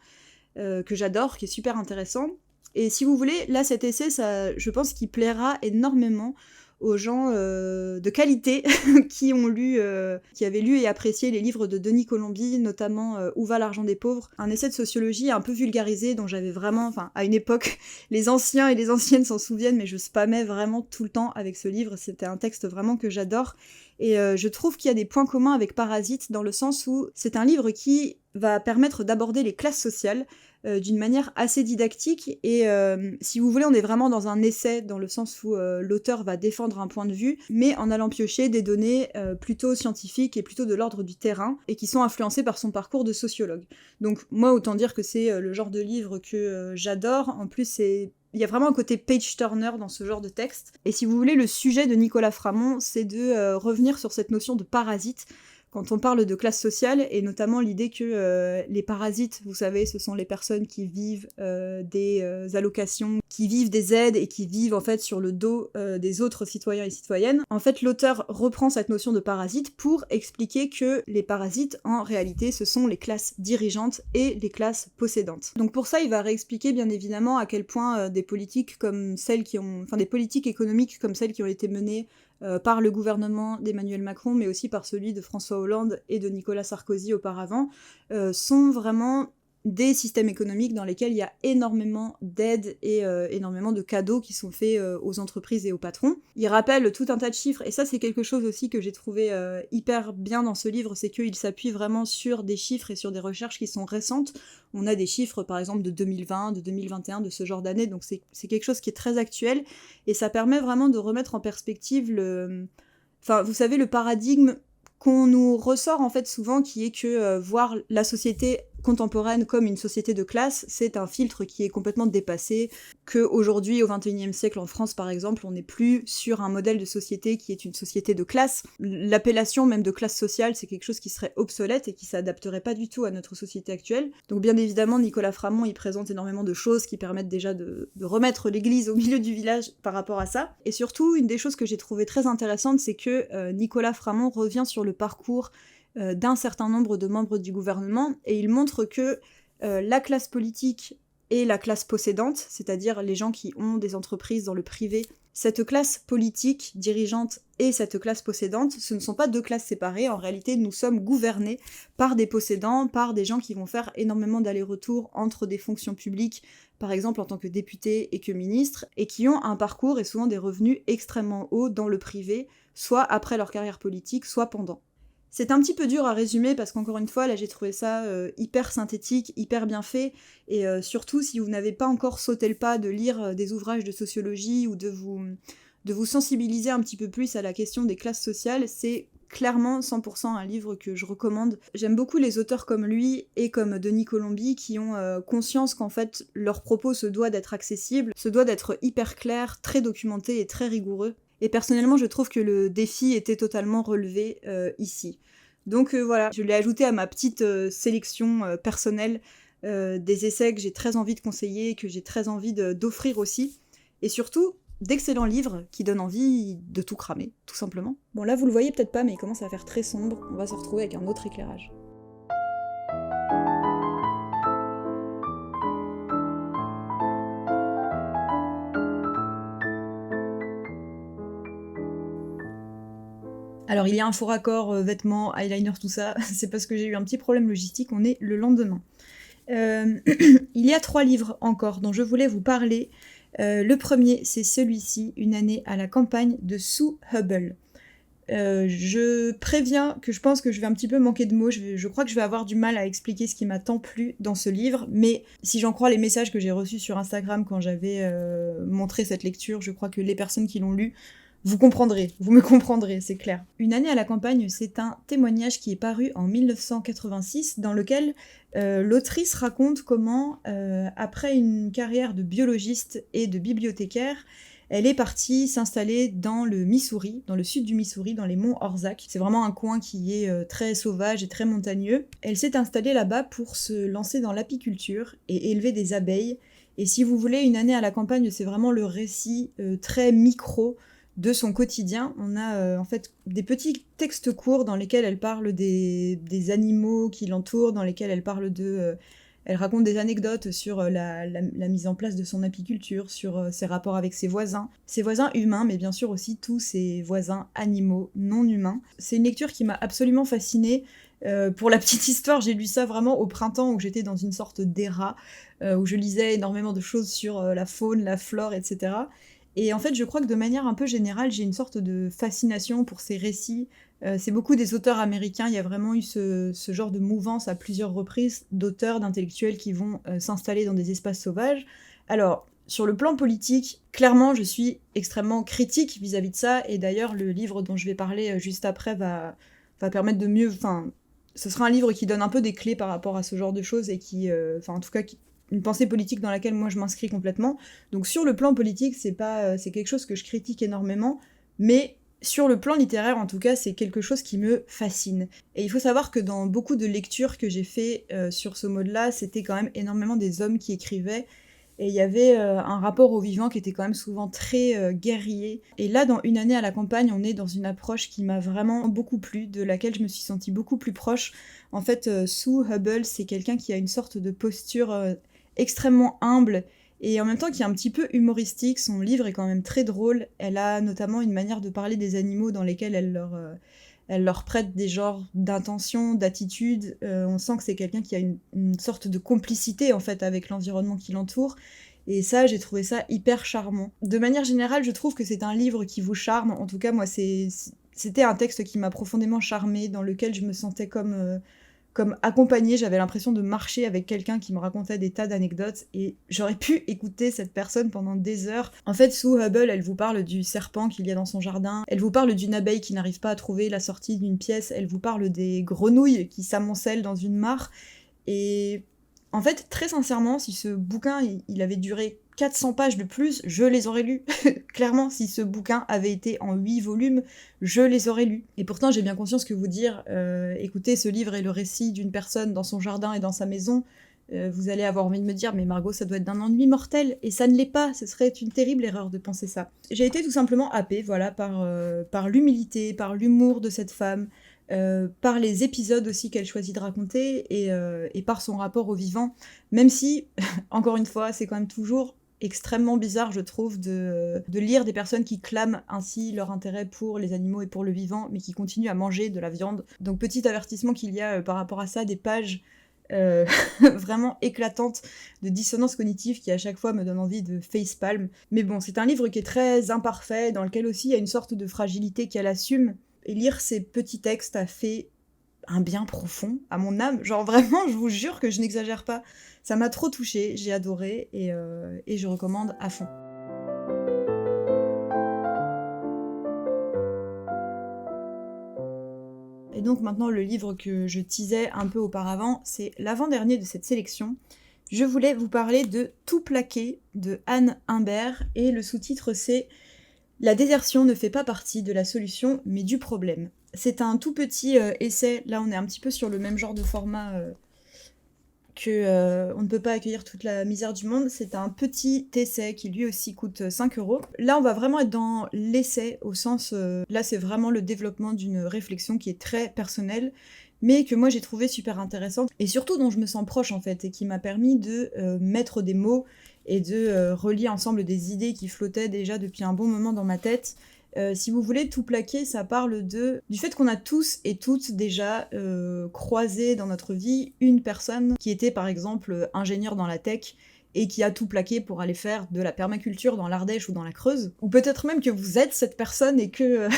que j'adore, qui est super intéressant. Et si vous voulez, là cet essai, ça, je pense qu'il plaira énormément aux gens de qualité qui avaient lu et apprécié les livres de Denis Colombi, notamment Où va l'argent des pauvres, un essai de sociologie un peu vulgarisé dont j'avais vraiment, enfin à une époque, les anciens et les anciennes s'en souviennent, mais je spammais vraiment tout le temps avec ce livre. C'était un texte vraiment que j'adore. Et je trouve qu'il y a des points communs avec Parasite dans le sens où c'est un livre qui va permettre d'aborder les classes sociales d'une manière assez didactique. Et si vous voulez, on est vraiment dans un essai, dans le sens où l'auteur va défendre un point de vue, mais en allant piocher des données plutôt scientifiques et plutôt de l'ordre du terrain, et qui sont influencées par son parcours de sociologue. Donc moi, autant dire que c'est le genre de livre que j'adore. En plus, il y a vraiment un côté page-turner dans ce genre de texte. Et si vous voulez, le sujet de Nicolas Framont, c'est de revenir sur cette notion de parasite, quand on parle de classe sociale, et notamment l'idée que les parasites, vous savez, ce sont les personnes qui vivent des allocations, qui vivent des aides et qui vivent en fait sur le dos des autres citoyens et citoyennes. En fait, l'auteur reprend cette notion de parasite pour expliquer que les parasites, en réalité, ce sont les classes dirigeantes et les classes possédantes. Donc pour ça, il va réexpliquer bien évidemment à quel point des politiques comme celles qui ont... Enfin, des politiques économiques comme celles qui ont été menées par le gouvernement d'Emmanuel Macron, mais aussi par celui de François Hollande et de Nicolas Sarkozy auparavant, sont vraiment des systèmes économiques dans lesquels il y a énormément d'aides et énormément de cadeaux qui sont faits aux entreprises et aux patrons. Il rappelle tout un tas de chiffres, et ça c'est quelque chose aussi que j'ai trouvé hyper bien dans ce livre, c'est qu'il s'appuie vraiment sur des chiffres et sur des recherches qui sont récentes. On a des chiffres par exemple de 2020, de 2021, de ce genre d'année, donc c'est quelque chose qui est très actuel, et ça permet vraiment de remettre en perspective Enfin, vous savez, le paradigme qu'on nous ressort en fait souvent, qui est que voir la société contemporaine comme une société de classe, c'est un filtre qui est complètement dépassé, qu'aujourd'hui, au XXIe siècle en France par exemple, on n'est plus sur un modèle de société qui est une société de classe. L'appellation même de classe sociale, c'est quelque chose qui serait obsolète et qui s'adapterait pas du tout à notre société actuelle. Donc bien évidemment, Nicolas Framont, il présente énormément de choses qui permettent déjà de remettre l'église au milieu du village par rapport à ça. Et surtout, une des choses que j'ai trouvées très intéressantes, c'est que Nicolas Framont revient sur le parcours d'un certain nombre de membres du gouvernement, et il montre que la classe politique et la classe possédante, c'est-à-dire les gens qui ont des entreprises dans le privé, cette classe politique dirigeante et cette classe possédante, ce ne sont pas deux classes séparées. En réalité, nous sommes gouvernés par des possédants, par des gens qui vont faire énormément d'allers-retours entre des fonctions publiques, par exemple en tant que députés et que ministres, et qui ont un parcours et souvent des revenus extrêmement hauts dans le privé, soit après leur carrière politique, soit pendant. C'est un petit peu dur à résumer parce qu'encore une fois, là j'ai trouvé ça hyper synthétique, hyper bien fait, et surtout si vous n'avez pas encore sauté le pas de lire des ouvrages de sociologie ou de vous sensibiliser un petit peu plus à la question des classes sociales, c'est clairement 100% un livre que je recommande. J'aime beaucoup les auteurs comme lui et comme Denis Colombi qui ont conscience qu'en fait leur propos se doit d'être accessible, se doit d'être hyper clair, très documenté et très rigoureux. Et personnellement, je trouve que le défi était totalement relevé ici. Donc voilà, je l'ai ajouté à ma petite sélection personnelle des essais que j'ai très envie de conseiller, que j'ai très envie d'offrir aussi. Et surtout, d'excellents livres qui donnent envie de tout cramer, tout simplement. Bon là, vous le voyez peut-être pas, mais il commence à faire très sombre. On va se retrouver avec un autre éclairage. Alors il y a un faux raccord, vêtements, eyeliner, tout ça, c'est parce que j'ai eu un petit problème logistique, on est le lendemain. Il y a 3 livres encore dont je voulais vous parler. Le premier, c'est celui-ci, Une année à la campagne de Sue Hubble. Je préviens que je pense que je vais un petit peu manquer de mots, je crois que je vais avoir du mal à expliquer ce qui m'a tant plu dans ce livre, mais si j'en crois les messages que j'ai reçus sur Instagram quand j'avais montré cette lecture, je crois que les personnes qui l'ont lu, vous comprendrez, vous me comprendrez, c'est clair. Une année à la campagne, c'est un témoignage qui est paru en 1986, dans lequel l'autrice raconte comment, après une carrière de biologiste et de bibliothécaire, elle est partie s'installer dans le Missouri, dans le sud du Missouri, dans les monts Ozarks. C'est vraiment un coin qui est très sauvage et très montagneux. Elle s'est installée là-bas pour se lancer dans l'apiculture et élever des abeilles. Et si vous voulez, Une année à la campagne, c'est vraiment le récit très micro de son quotidien. On a en fait des petits textes courts dans lesquels elle parle des animaux qui l'entourent, dans lesquels elle parle elle raconte des anecdotes sur la mise en place de son apiculture, sur ses rapports avec ses voisins humains, mais bien sûr aussi tous ses voisins animaux non humains. C'est une lecture qui m'a absolument fascinée. Pour la petite histoire, j'ai lu ça vraiment au printemps où j'étais dans une sorte d'ERA, où je lisais énormément de choses sur la faune, la flore, etc. Et en fait, je crois que de manière un peu générale, j'ai une sorte de fascination pour ces récits. C'est beaucoup des auteurs américains, il y a vraiment eu ce genre de mouvance à plusieurs reprises d'auteurs, d'intellectuels qui vont s'installer dans des espaces sauvages. Alors, sur le plan politique, clairement, je suis extrêmement critique vis-à-vis de ça, et d'ailleurs, le livre dont je vais parler juste après va permettre de mieux... Enfin, ce sera un livre qui donne un peu des clés par rapport à ce genre de choses, et qui... Enfin, en tout cas, une pensée politique dans laquelle moi je m'inscris complètement. Donc sur le plan politique, c'est quelque chose que je critique énormément, mais sur le plan littéraire, en tout cas, c'est quelque chose qui me fascine. Et il faut savoir que dans beaucoup de lectures que j'ai fait sur ce mode-là, c'était quand même énormément des hommes qui écrivaient, et il y avait un rapport au vivant qui était quand même souvent très guerrier. Et là, dans Une année à la campagne, on est dans une approche qui m'a vraiment beaucoup plu, de laquelle je me suis sentie beaucoup plus proche. En fait, Sue Hubble, c'est quelqu'un qui a une sorte de posture extrêmement humble, et en même temps qui est un petit peu humoristique. Son livre est quand même très drôle. Elle a notamment une manière de parler des animaux dans lesquels elle leur prête des genres d'intention, d'attitude. On sent que c'est quelqu'un qui a une sorte de complicité en fait avec l'environnement qui l'entoure. Et ça, j'ai trouvé ça hyper charmant. De manière générale, je trouve que c'est un livre qui vous charme. En tout cas, moi, c'était un texte qui m'a profondément charmée, dans lequel je me sentais comme accompagnée, j'avais l'impression de marcher avec quelqu'un qui me racontait des tas d'anecdotes, et j'aurais pu écouter cette personne pendant des heures. En fait, Sue Hubble, elle vous parle du serpent qu'il y a dans son jardin, elle vous parle d'une abeille qui n'arrive pas à trouver la sortie d'une pièce, elle vous parle des grenouilles qui s'amoncellent dans une mare, et en fait, très sincèrement, si ce bouquin, il avait duré 400 pages de plus, je les aurais lus. Clairement, si ce bouquin avait été en 8 volumes, je les aurais lus. Et pourtant, j'ai bien conscience que vous dire, écoutez, ce livre est le récit d'une personne dans son jardin et dans sa maison, vous allez avoir envie de me dire, mais Margot, ça doit être d'un ennui mortel, et ça ne l'est pas, ce serait une terrible erreur de penser ça. J'ai été tout simplement happée, voilà, par l'humilité, par l'humour de cette femme, par les épisodes aussi qu'elle choisit de raconter, et par son rapport au vivant, même si, encore une fois, c'est quand même toujours extrêmement bizarre, je trouve, de lire des personnes qui clament ainsi leur intérêt pour les animaux et pour le vivant, mais qui continuent à manger de la viande. Donc petit avertissement qu'il y a par rapport à ça, des pages vraiment éclatantes de dissonance cognitive qui à chaque fois me donnent envie de facepalm. Mais bon, c'est un livre qui est très imparfait, dans lequel aussi il y a une sorte de fragilité qu'elle assume, et lire ces petits textes a fait un bien profond à mon âme. Genre vraiment, je vous jure que je n'exagère pas. Ça m'a trop touchée, j'ai adoré, et je recommande à fond. Et donc maintenant, le livre que je teasais un peu auparavant, c'est l'avant-dernier de cette sélection. Je voulais vous parler de Tout plaqué de Anne Imbert, et le sous-titre c'est La désertion ne fait pas partie de la solution, mais du problème. C'est un tout petit essai, là on est un petit peu sur le même genre de format que On ne peut pas accueillir toute la misère du monde. C'est un petit essai qui lui aussi coûte 5 €. Là on va vraiment être dans l'essai, au sens... là c'est vraiment le développement d'une réflexion qui est très personnelle, mais que moi j'ai trouvé super intéressante, et surtout dont je me sens proche en fait, et qui m'a permis de mettre des mots et de relier ensemble des idées qui flottaient déjà depuis un bon moment dans ma tête. Si vous voulez, Tout plaqué, ça parle du fait qu'on a tous et toutes déjà croisé dans notre vie une personne qui était par exemple ingénieure dans la tech, et qui a tout plaqué pour aller faire de la permaculture dans l'Ardèche ou dans la Creuse. Ou peut-être même que vous êtes cette personne et que,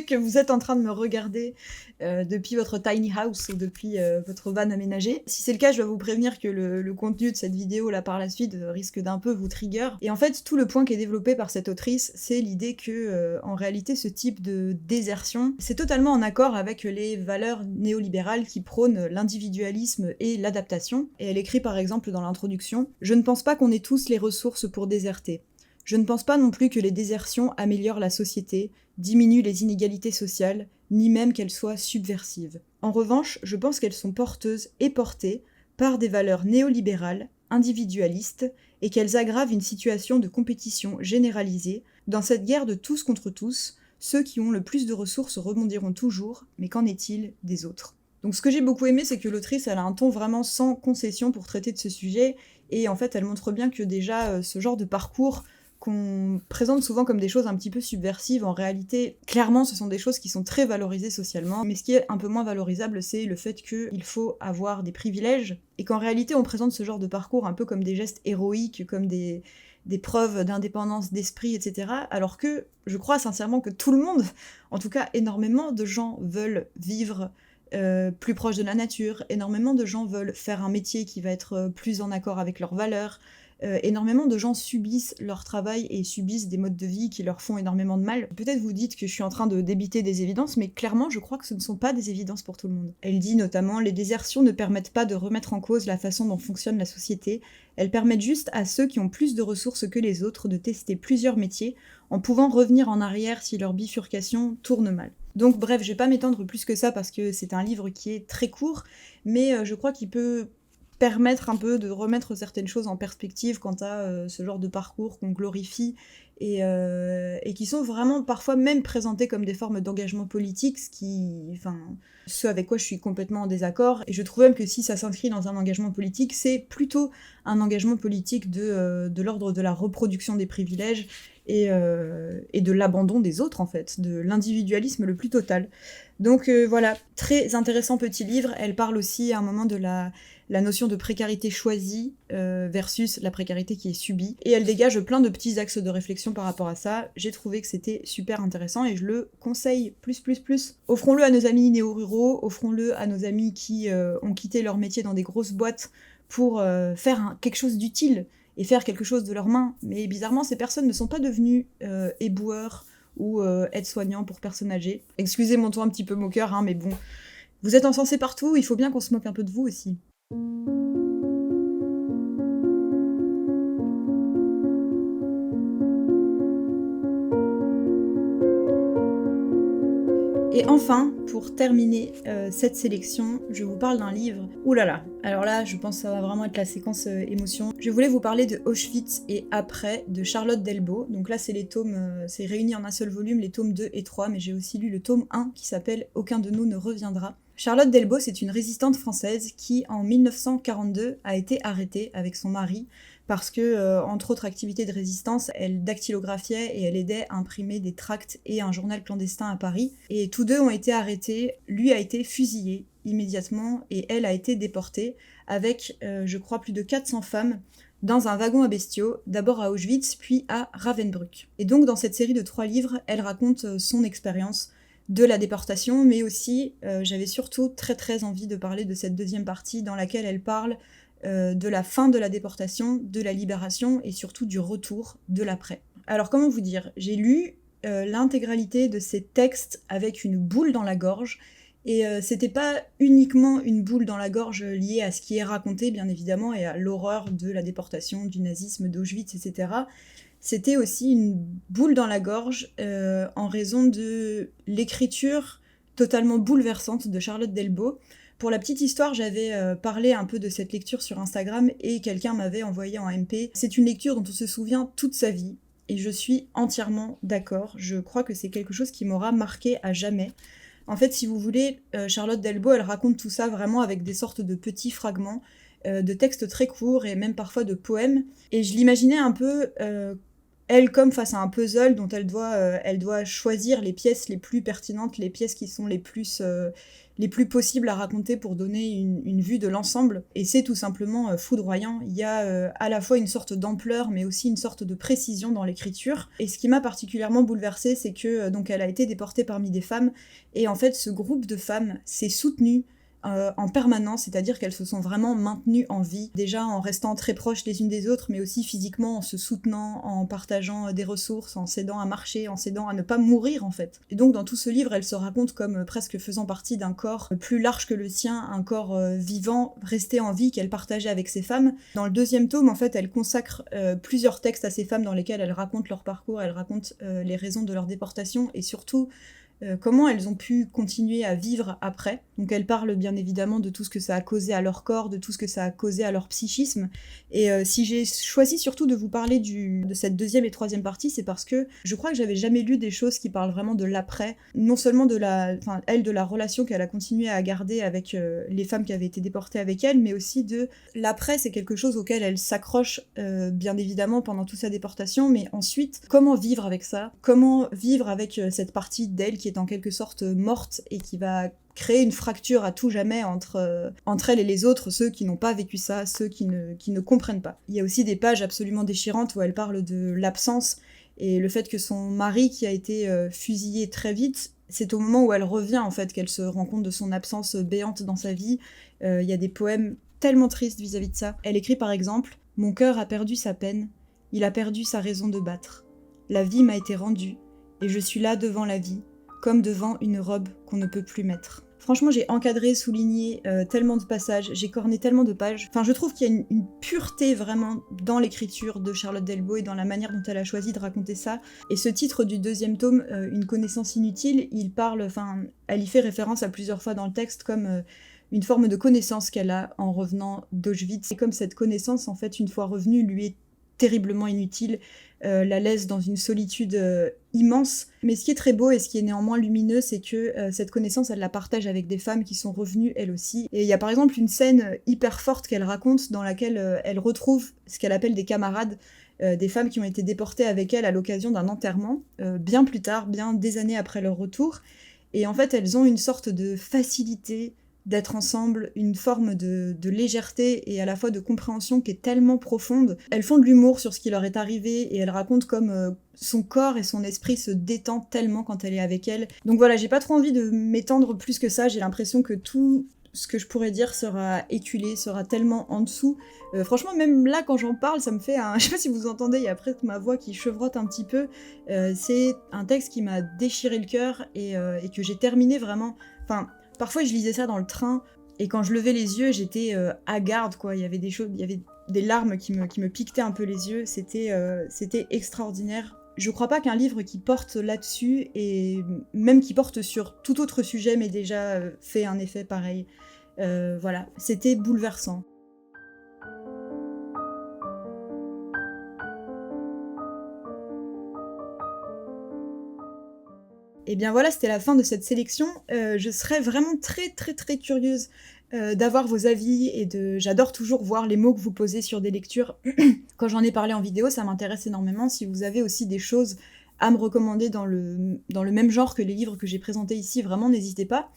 que vous êtes en train de me regarder depuis votre tiny house ou depuis votre van aménagé. Si c'est le cas, je dois vous prévenir que le contenu de cette vidéo là par la suite risque d'un peu vous trigger. Et en fait, tout le point qui est développé par cette autrice, c'est l'idée que en réalité ce type de désertion, c'est totalement en accord avec les valeurs néolibérales qui prônent l'individualisme et l'adaptation. Et elle écrit par exemple dans l'introduction: « Je ne pense pas qu'on ait tous les ressources pour déserter. Je ne pense pas non plus que les désertions améliorent la société, diminuent les inégalités sociales, ni même qu'elles soient subversives. En revanche, je pense qu'elles sont porteuses et portées par des valeurs néolibérales, individualistes, et qu'elles aggravent une situation de compétition généralisée. Dans cette guerre de tous contre tous, ceux qui ont le plus de ressources rebondiront toujours, mais qu'en est-il des autres ?» Donc ce que j'ai beaucoup aimé, c'est que l'autrice, elle a un ton vraiment sans concession pour traiter de ce sujet, et en fait elle montre bien que déjà ce genre de parcours qu'on présente souvent comme des choses un petit peu subversives, en réalité, clairement ce sont des choses qui sont très valorisées socialement, mais ce qui est un peu moins valorisable, c'est le fait qu'il faut avoir des privilèges, et qu'en réalité on présente ce genre de parcours un peu comme des gestes héroïques, comme des des preuves d'indépendance d'esprit, etc. Alors que je crois sincèrement que tout le monde, en tout cas énormément de gens veulent vivre plus proche de la nature, énormément de gens veulent faire un métier qui va être plus en accord avec leurs valeurs, énormément de gens subissent leur travail et subissent des modes de vie qui leur font énormément de mal. Peut-être vous dites que je suis en train de débiter des évidences, mais clairement je crois que ce ne sont pas des évidences pour tout le monde. Elle dit notamment « Les désertions ne permettent pas de remettre en cause la façon dont fonctionne la société, elles permettent juste à ceux qui ont plus de ressources que les autres de tester plusieurs métiers, en pouvant revenir en arrière si leur bifurcation tourne mal. » Donc bref, je vais pas m'étendre plus que ça parce que c'est un livre qui est très court, mais je crois qu'il peut permettre un peu de remettre certaines choses en perspective quant à ce genre de parcours qu'on glorifie et qui sont vraiment parfois même présentés comme des formes d'engagement politique, ce avec quoi je suis complètement en désaccord. Et je trouve même que si ça s'inscrit dans un engagement politique, c'est plutôt un engagement politique de l'ordre de la reproduction des privilèges et de l'abandon des autres, en fait, de l'individualisme le plus total. Donc voilà, très intéressant petit livre. Elle parle aussi à un moment de la notion de précarité choisie versus la précarité qui est subie. Et elle dégage plein de petits axes de réflexion par rapport à ça. J'ai trouvé que c'était super intéressant et je le conseille plus. Offrons-le à nos amis néo-ruraux, offrons-le à nos amis qui ont quitté leur métier dans des grosses boîtes pour faire quelque chose d'utile et faire quelque chose de leurs mains. Mais bizarrement, ces personnes ne sont pas devenues éboueurs ou aides-soignants pour personnes âgées. Excusez mon ton un petit peu moqueur, hein, mais bon, vous êtes encensés partout, il faut bien qu'on se moque un peu de vous aussi. Et enfin, pour terminer cette sélection, je vous parle d'un livre. Ouh là là, alors là, je pense que ça va vraiment être la séquence émotion. Je voulais vous parler de Auschwitz et après, de Charlotte Delbo. Donc là, c'est les tomes, c'est réuni en un seul volume, les tomes 2 et 3, mais j'ai aussi lu le tome 1 qui s'appelle « Aucun de nous ne reviendra ». Charlotte Delbo, c'est une résistante française qui, en 1942, a été arrêtée avec son mari parce que, entre autres activités de résistance, elle dactylographiait et elle aidait à imprimer des tracts et un journal clandestin à Paris. Et tous deux ont été arrêtés, lui a été fusillé immédiatement et elle a été déportée avec, je crois, plus de 400 femmes dans un wagon à bestiaux, d'abord à Auschwitz, puis à Ravensbrück. Et donc dans cette série de 3 livres, elle raconte son expérience de la déportation, mais aussi, j'avais surtout très envie de parler de cette deuxième partie dans laquelle elle parle de la fin de la déportation, de la libération et surtout du retour de l'après. Alors comment vous dire, j'ai lu l'intégralité de ces textes avec une boule dans la gorge, et c'était pas uniquement une boule dans la gorge liée à ce qui est raconté, bien évidemment, et à l'horreur de la déportation, du nazisme, d'Auschwitz, etc., c'était aussi une boule dans la gorge en raison de l'écriture totalement bouleversante de Charlotte Delbo. Pour la petite histoire, j'avais parlé un peu de cette lecture sur Instagram et quelqu'un m'avait envoyé en MP. C'est une lecture dont on se souvient toute sa vie et je suis entièrement d'accord. Je crois que c'est quelque chose qui m'aura marqué à jamais. En fait, si vous voulez, Charlotte Delbo, elle raconte tout ça vraiment avec des sortes de petits fragments, de textes très courts et même parfois de poèmes. Et je l'imaginais un peu elle comme face à un puzzle dont elle doit choisir les pièces les plus pertinentes, les pièces qui sont les plus possibles à raconter pour donner une vue de l'ensemble. Et c'est tout simplement foudroyant. Il y a à la fois une sorte d'ampleur, mais aussi une sorte de précision dans l'écriture. Et ce qui m'a particulièrement bouleversée, c'est que donc elle a été déportée parmi des femmes, et en fait ce groupe de femmes s'est soutenu en permanence, c'est-à-dire qu'elles se sont vraiment maintenues en vie, déjà en restant très proches les unes des autres, mais aussi physiquement en se soutenant, en partageant des ressources, en s'aidant à marcher, en s'aidant à ne pas mourir en fait. Et donc dans tout ce livre, elle se raconte comme presque faisant partie d'un corps plus large que le sien, un corps vivant, resté en vie, qu'elle partageait avec ces femmes. Dans le deuxième tome, en fait, elle consacre plusieurs textes à ces femmes dans lesquels elle raconte leur parcours, elle raconte les raisons de leur déportation et surtout comment elles ont pu continuer à vivre après. Donc elle parle bien évidemment de tout ce que ça a causé à leur corps, de tout ce que ça a causé à leur psychisme. Et si j'ai choisi surtout de vous parler de cette deuxième et troisième partie, c'est parce que je crois que j'avais jamais lu des choses qui parlent vraiment de l'après. Non seulement de la relation qu'elle a continué à garder avec les femmes qui avaient été déportées avec elle, mais aussi de l'après. C'est quelque chose auquel elle s'accroche bien évidemment pendant toute sa déportation, mais ensuite, comment vivre avec ça ? Comment vivre avec cette partie d'elle qui qui est en quelque sorte morte et qui va créer une fracture à tout jamais entre elle et les autres, ceux qui n'ont pas vécu ça, ceux qui ne comprennent pas. Il y a aussi des pages absolument déchirantes où elle parle de l'absence et le fait que son mari, qui a été fusillé très vite, c'est au moment où elle revient en fait qu'elle se rend compte de son absence béante dans sa vie. Il y a des poèmes tellement tristes vis-à-vis de ça. Elle écrit par exemple « Mon cœur a perdu sa peine, il a perdu sa raison de battre. La vie m'a été rendue, et je suis là devant la vie, comme devant une robe qu'on ne peut plus mettre. » Franchement, j'ai encadré, souligné tellement de passages, j'ai corné tellement de pages. Enfin, je trouve qu'il y a une pureté vraiment dans l'écriture de Charlotte Delbo et dans la manière dont elle a choisi de raconter ça. Et ce titre du 2e tome, Une connaissance inutile, elle y fait référence à plusieurs fois dans le texte comme une forme de connaissance qu'elle a en revenant d'Auschwitz. Et comme cette connaissance, en fait, une fois revenue, lui est terriblement inutile, la laisse dans une solitude immense. Mais ce qui est très beau et ce qui est néanmoins lumineux, c'est que cette connaissance, elle la partage avec des femmes qui sont revenues elles aussi. Et il y a par exemple une scène hyper forte qu'elle raconte dans laquelle elle retrouve ce qu'elle appelle des camarades, des femmes qui ont été déportées avec elle à l'occasion d'un enterrement, bien plus tard, bien des années après leur retour. Et en fait, elles ont une sorte de facilité d'être ensemble, une forme de légèreté et à la fois de compréhension qui est tellement profonde. Elles font de l'humour sur ce qui leur est arrivé et elles racontent comme son corps et son esprit se détendent tellement quand elle est avec elle. Donc voilà, j'ai pas trop envie de m'étendre plus que ça, j'ai l'impression que tout ce que je pourrais dire sera éculé, sera tellement en dessous. Franchement, même là, quand j'en parle, ça me fait un... Je sais pas si vous entendez, il y a presque ma voix qui chevrotte un petit peu. C'est un texte qui m'a déchiré le cœur et que j'ai terminé vraiment... Enfin, parfois, je lisais ça dans le train, et quand je levais les yeux, j'étais hagarde, quoi. Il y avait des choses, il y avait des larmes qui me piquetaient un peu les yeux. C'était extraordinaire. Je crois pas qu'un livre qui porte là-dessus, et même qui porte sur tout autre sujet, m'ait déjà fait un effet pareil. Voilà, c'était bouleversant. Et bien voilà, c'était la fin de cette sélection. Je serais vraiment très très très curieuse d'avoir vos avis et j'adore toujours voir les mots que vous posez sur des lectures. Quand j'en ai parlé en vidéo, ça m'intéresse énormément. Si vous avez aussi des choses à me recommander dans le même genre que les livres que j'ai présentés ici, vraiment n'hésitez pas.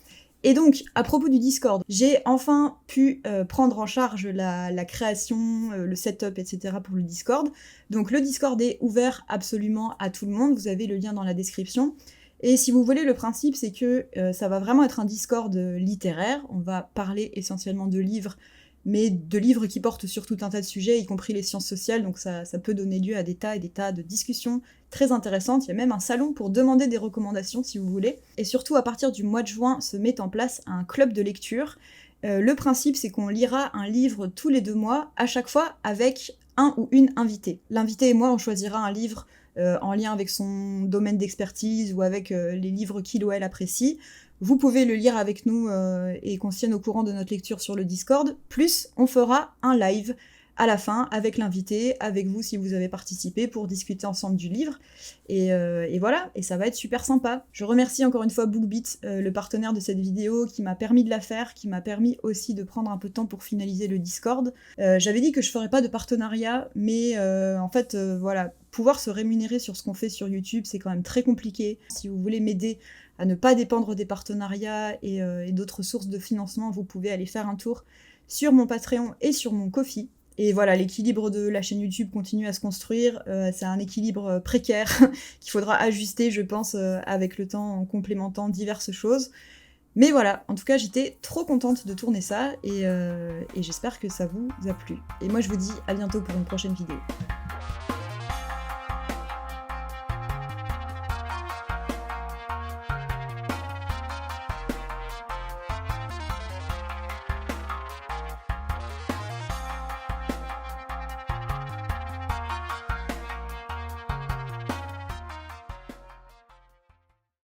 Et donc, à propos du Discord, j'ai enfin pu prendre en charge la création, le setup, etc. pour le Discord. Donc le Discord est ouvert absolument à tout le monde, vous avez le lien dans la description. Et si vous voulez, le principe, c'est que ça va vraiment être un Discord littéraire. On va parler essentiellement de livres, mais de livres qui portent sur tout un tas de sujets, y compris les sciences sociales, donc ça peut donner lieu à des tas et des tas de discussions très intéressantes. Il y a même un salon pour demander des recommandations, si vous voulez. Et surtout, à partir du mois de juin, se met en place un club de lecture. Le principe, c'est qu'on lira un livre tous les 2 mois, à chaque fois avec un ou une invitée. L'invité et moi, on choisira un livre en lien avec son domaine d'expertise ou avec les livres qu'il ou elle apprécie. Vous pouvez le lire avec nous et qu'on se tienne au courant de notre lecture sur le Discord. Plus, on fera un live à la fin avec l'invité, avec vous si vous avez participé, pour discuter ensemble du livre. Et voilà, et ça va être super sympa. Je remercie encore une fois BookBeat, le partenaire de cette vidéo, qui m'a permis de la faire, qui m'a permis aussi de prendre un peu de temps pour finaliser le Discord. J'avais dit que je ferais pas de partenariat, mais en fait, voilà, pouvoir se rémunérer sur ce qu'on fait sur YouTube, c'est quand même très compliqué. Si vous voulez m'aider à ne pas dépendre des partenariats et d'autres sources de financement, vous pouvez aller faire un tour sur mon Patreon et sur mon Ko-fi. Et voilà, l'équilibre de la chaîne YouTube continue à se construire. C'est un équilibre précaire qu'il faudra ajuster, je pense, avec le temps, en complémentant diverses choses. Mais voilà, en tout cas, j'étais trop contente de tourner ça et j'espère que ça vous a plu. Et moi, je vous dis à bientôt pour une prochaine vidéo.